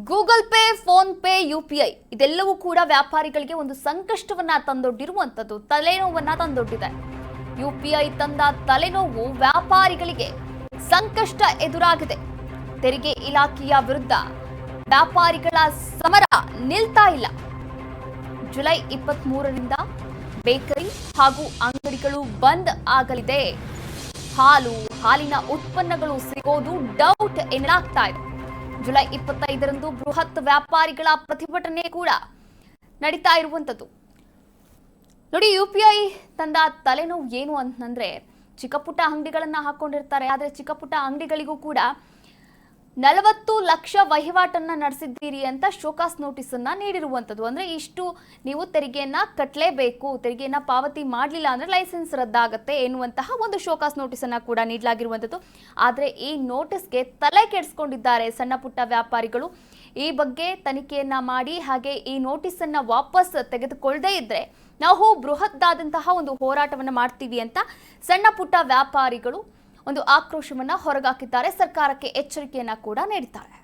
Google pay, phone pay, UPI ಇದೆಲ್ಲವೂ ಕೂಡ ವ್ಯಾಪಾರಿಗಳಿಗೆ ಒಂದು ಸಂಕಷ್ಟವನ್ನ ತಂದೊಡ್ಡಿರುವಂತದ್ದು, ತಲೆನೋವನ್ನ ತಂದೊಡ್ಡಿದೆ. ಯುಪಿಐ ತಂದ ತಲೆನೋವು ವ್ಯಾಪಾರಿಗಳಿಗೆ ಸಂಕಷ್ಟ ಎದುರಾಗಿದೆ. ತೆರಿಗೆ ಇಲಾಖೆಯ ವಿರುದ್ಧ ವ್ಯಾಪಾರಿಗಳ ಸಮರ ನಿಲ್ತಾ ಇಲ್ಲ. ಜುಲೈ 23ರಿಂದ ಬೇಕರಿ ಹಾಗೂ ಅಂಗಡಿಗಳು ಬಂದ್ ಆಗಲಿದೆ. ಹಾಲಿನ ಉತ್ಪನ್ನಗಳು ಸಿಗೋದು ಡೌಟ್ ಎನ್ನಲಾಗ್ತಾ ಇದೆ. ಜುಲೈ 25ರಂದು ಬೃಹತ್ ವ್ಯಾಪಾರಿಗಳ ಪ್ರತಿಭಟನೆ ಕೂಡ ನಡೀತಾ ಇರುವಂತದ್ದು. ನೋಡಿ, ಯುಪಿಐ ತಂದ ತಲೆನೋವು ಏನು ಅಂತಂದ್ರೆ, ಚಿಕ್ಕ ಪುಟ್ಟ ಅಂಗಡಿಗಳನ್ನ ಹಾಕೊಂಡಿರ್ತಾರೆ. ಆದ್ರೆ ಚಿಕ್ಕ ಪುಟ್ಟ ಅಂಗಡಿಗಳಿಗೂ ಕೂಡ 40 ಲಕ್ಷ ವಹಿವಾಟನ್ನ ನಡೆಸಿದ್ದೀರಿ ಅಂತ ಶೋಕಾಸ್ ನೋಟಿಸ್ ಅನ್ನ ನೀಡಿರುವಂತದ್ದು. ಅಂದ್ರೆ ಇಷ್ಟು ನೀವು ತೆರಿಗೆಯನ್ನ ಕಟ್ಟಲೇಬೇಕು, ತೆರಿಗೆಯನ್ನ ಪಾವತಿ ಮಾಡಲಿಲ್ಲ ಅಂದ್ರೆ ಲೈಸೆನ್ಸ್ ರದ್ದಾಗುತ್ತೆ ಎನ್ನುವಂತಹ ಒಂದು ಶೋಕಾಸ್ ನೋಟಿಸ್ ಅನ್ನ ಕೂಡ ನೀಡಲಾಗಿರುವಂತದ್ದು. ಆದ್ರೆ ಈ ನೋಟಿಸ್ಗೆ ತಲೆ ಕೆಡಿಸ್ಕೊಂಡಿದ್ದಾರೆ ಸಣ್ಣ ಪುಟ್ಟ ವ್ಯಾಪಾರಿಗಳು. ಈ ಬಗ್ಗೆ ತನಿಖೆಯನ್ನ ಮಾಡಿ ಹಾಗೆ ಈ ನೋಟಿಸ್ ಅನ್ನ ವಾಪಸ್ ತೆಗೆದುಕೊಳ್ಳದೇ ಇದ್ರೆ ನಾವು ಬೃಹತ್ತಾದಂತಹ ಒಂದು ಹೋರಾಟವನ್ನ ಮಾಡ್ತೀವಿ ಅಂತ ಸಣ್ಣ ಪುಟ್ಟ ವ್ಯಾಪಾರಿಗಳು ಒಂದು ಆಕ್ರೋಶವನ್ನ ಹೊರಗಾಕಿದ್ದಾರೆ. ಸರ್ಕಾರಕ್ಕೆ ಎಚ್ಚರಿಕೆಯನ್ನ ಕೂಡ ನೀಡಿದ್ದಾರೆ.